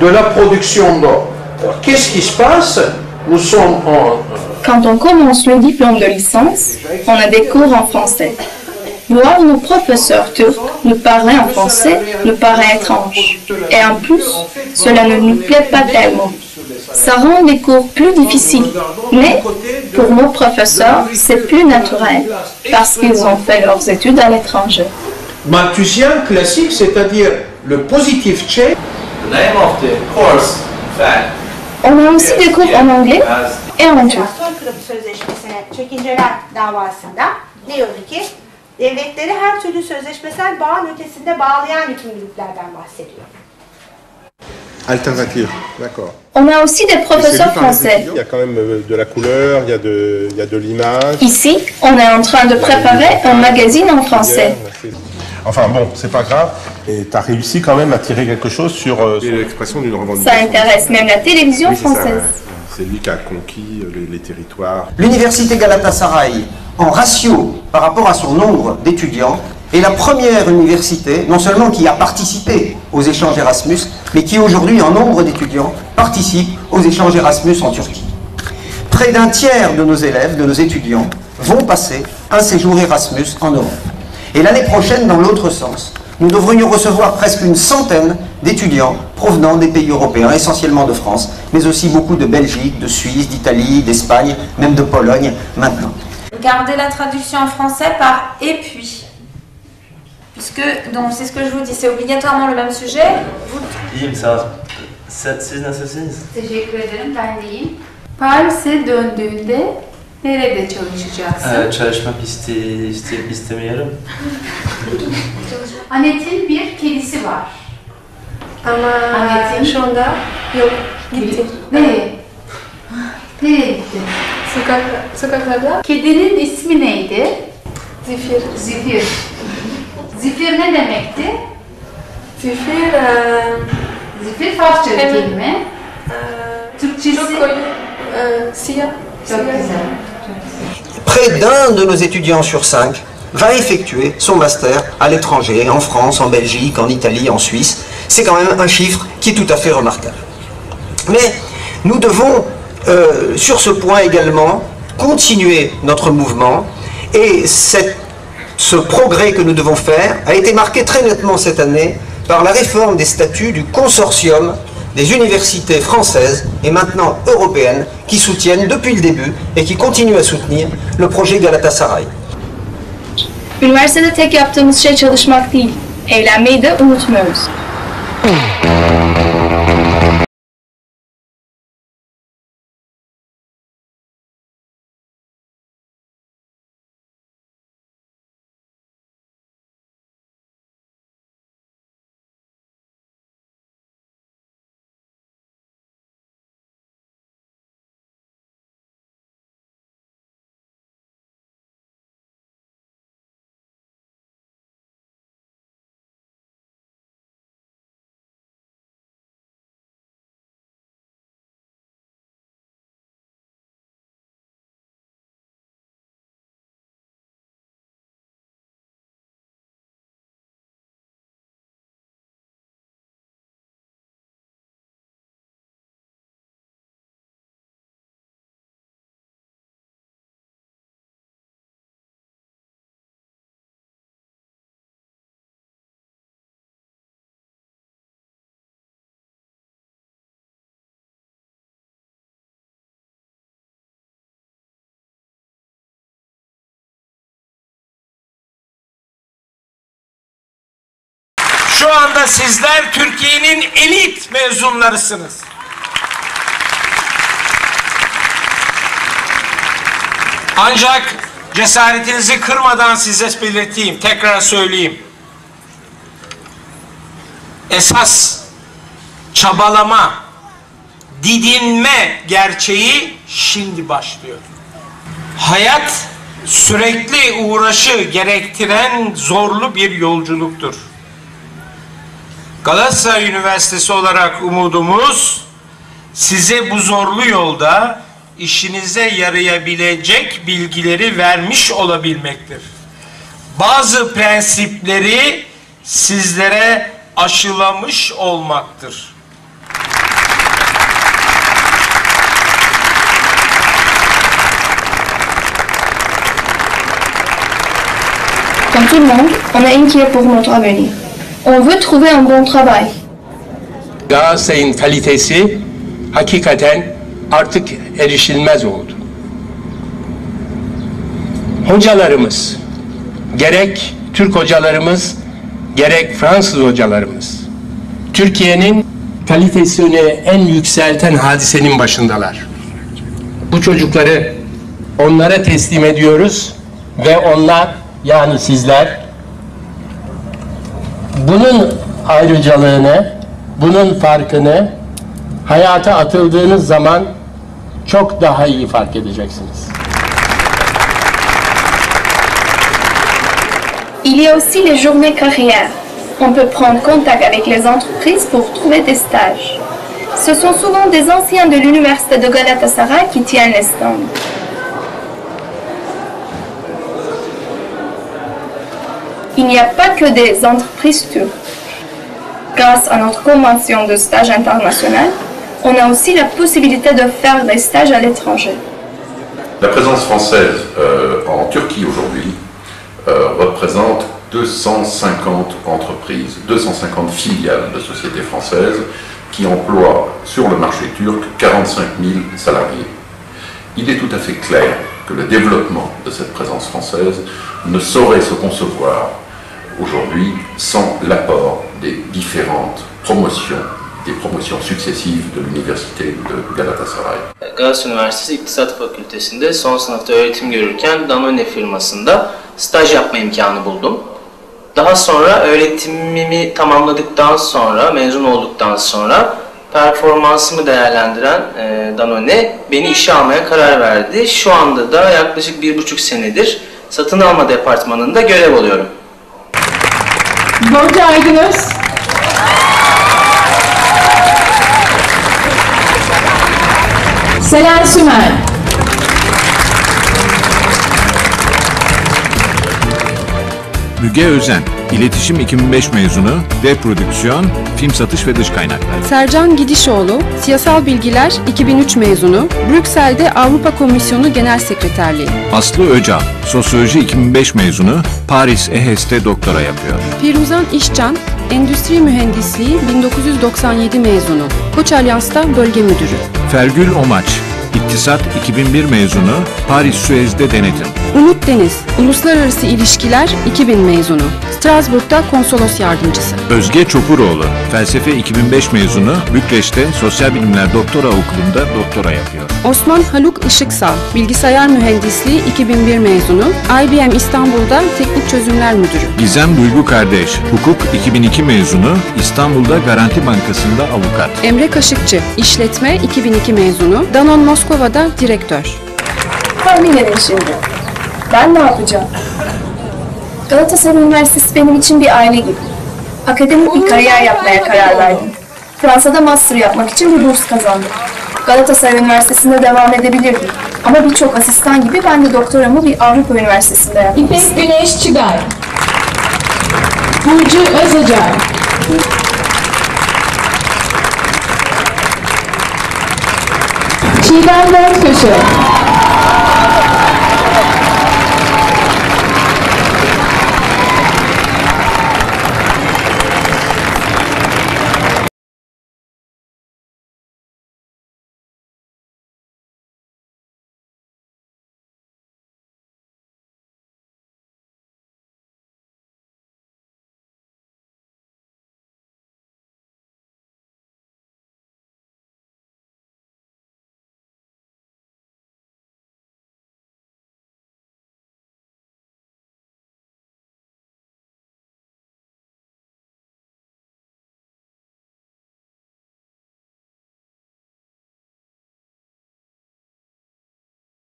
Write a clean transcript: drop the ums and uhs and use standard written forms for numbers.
de la production d'eau. Qu'est-ce qui se passe? Nous sommes en... Quand on commence le diplôme de licence, on a des cours en français. Voir nos professeurs turcs nous parler en français nous paraît étrange. Et en plus, cela ne nous plaît pas tellement. Ça rend les cours plus difficiles. Mais pour nos professeurs, c'est plus naturel parce qu'ils ont fait leurs études à l'étranger. Malthusien classique, c'est-à-dire le positif tchèque. On a aussi des cours en anglais et en turc. Devletleri her türlü sözleşmesel bağın ötesinde bağlayan yükümlülüklerden bahsediyor. Alternative, d'accord. On a aussi des professeurs français. Il y a quand même de la couleur, il y a de l'image. Ici, on est en train de préparer un magazine en français. Enfin bon, c'est pas grave. Et tu as réussi quand même à tirer quelque chose sur l'expression d'une revendication. Ça intéresse même la télévision française. C'est lui qui a conquis les territoires. L'université Galatasaray, en ratio par rapport à son nombre d'étudiants, est la première université, non seulement qui a participé aux échanges Erasmus, mais qui aujourd'hui, en nombre d'étudiants, participe aux échanges Erasmus en Turquie. Près d'un tiers de nos élèves, de nos étudiants, vont passer un séjour Erasmus en Europe. Et l'année prochaine, dans l'autre sens, nous devrions recevoir presque une centaine d'étudiants provenant des pays européens, essentiellement de France, mais aussi beaucoup de Belgique, de Suisse, d'Italie, d'Espagne, même de Pologne maintenant. Gardez la traduction en français par « et puis ». Puisque, donc c'est ce que je vous dis, c'est obligatoirement le même sujet. İyiyim, sağ ol. Siz nasılsınız? Teşekkür ederim, ben de iyiyim. Paris'e döndüğünde nerede çalışacaksın? Çalışmak istemiyorum. Anet'in bir kedisi var. Ama Anet'in şu anda yok, gitti. Nereye? Nereye gitti? Sokaklarda. Kedinin ismi neydi? Zifir. Zifir. Zifir ne demekti? Zifir, Zifir Farsça bir kelime. Türkçesi. Çok koyu, siyah. Çok güzel. Près d'un de nos étudiants sur 5 va effectuer son master à l'étranger, en France, en Belgique, en Italie, en Suisse. C'est quand même un chiffre qui est tout à fait remarquable. Mais nous devons, sur ce point également, continuer notre mouvement et ce progrès que nous devons faire a été marqué très nettement cette année par la réforme des statuts du consortium des universités françaises et maintenant européennes qui soutiennent depuis le début et qui continuent à soutenir le projet Galatasaray. Üniversitede tek yaptığımız şey çalışmak değil, eğlenmeyi de unutmuyoruz. Şu anda sizler Türkiye'nin elit mezunlarısınız. Ancak cesaretinizi kırmadan size belirteyim, tekrar söyleyeyim. Esas çabalama, didinme gerçeği şimdi başlıyor. Hayat sürekli uğraşı gerektiren zorlu bir yolculuktur. Galatasaray Üniversitesi olarak umudumuz size bu zorlu yolda işinize yarayabilecek bilgileri vermiş olabilmektir. Bazı prensipleri sizlere aşılamış olmaktır. Comme tout le monde, on est inquiet pour notre avenir. On veut trouver un bon travail. Galatasaray'ın kalitesi hakikaten artık erişilmez oldu. Hocalarımız, gerek Türk hocalarımız, gerek Fransız hocalarımız, Türkiye'nin kalitesini en yükselten hadisenin başındalar. Bu çocukları onlara teslim ediyoruz ve onlar, yani sizler, bunun ayrıcalığını, bunun farkını hayata atıldığınız zaman çok daha iyi fark edeceksiniz. Il y a aussi les journées carrières. On peut prendre contact avec les entreprises pour trouver des stages. Ce sont souvent des anciens de l'université de Galatasaray qui tiennent les stands. Il n'y a pas que des entreprises turques. Grâce à notre convention de stage international, on a aussi la possibilité de faire des stages à l'étranger. La présence française en Turquie aujourd'hui représente 250 entreprises, 250 filiales de sociétés françaises qui emploient sur le marché turc 45 000 salariés. Il est tout à fait clair que le développement de cette présence française ne saurait se concevoir aujourd'hui sans l'apport des différentes promotions, des promotions successives de l'université de Galatasaray. Galatasaray Üniversitesi İktisat Fakültesi'nde son sınıfta öğretim görürken Danone firmasında staj yapma imkanı buldum. Daha sonra öğretimimi tamamladıktan sonra, mezun olduktan sonra performansımı değerlendiren Danone beni işe almaya karar verdi. Şu anda da yaklaşık 1,5 senedir satın alma departmanında görev alıyorum. Gonca Aydınöz. Selen Sümer. Müge Özen, İletişim 2005 mezunu, dev prodüksiyon, film satış ve dış kaynaklar. Sercan Gidişoğlu, Siyasal Bilgiler 2003 mezunu, Brüksel'de Avrupa Komisyonu Genel Sekreterliği. Aslı Öcal, Sosyoloji 2005 mezunu, Paris EHES'te doktora yapıyor. Firuzan İşcan, Endüstri Mühendisliği 1997 mezunu, Koç Alyans'ta Bölge Müdürü. Fergül Omaç, İktisat 2001 mezunu, Paris Suez'de denetim. Umut Deniz, Uluslararası İlişkiler 2000 mezunu, Strasbourg'da konsolos yardımcısı. Özge Çopuroğlu, Felsefe 2005 mezunu, Bükreş'te Sosyal Bilimler Doktora Okulu'nda doktora yapıyor. Osman Haluk Işıksal, Bilgisayar Mühendisliği 2001 mezunu, IBM İstanbul'da Teknik Çözümler Müdürü. Gizem Duygu Kardeş, Hukuk 2002 mezunu, İstanbul'da Garanti Bankası'nda avukat. Emre Kaşıkçı, İşletme 2002 mezunu, Danone Moskova'da direktör. Tahmin edin şimdi. Ben ne yapacağım? Galatasaray Üniversitesi benim için bir aile gibi. Akademik bir kariyer yapmaya karar verdim. Fransa'da master yapmak için bir burs kazandım. Galatasaray Üniversitesi'nde devam edebilirdim. Ama birçok asistan gibi ben de doktoramı bir Avrupa Üniversitesi'nde yaptım. İpek Güneş Çıgay. Burcu Özacar. Çiğdem Dörtköşe.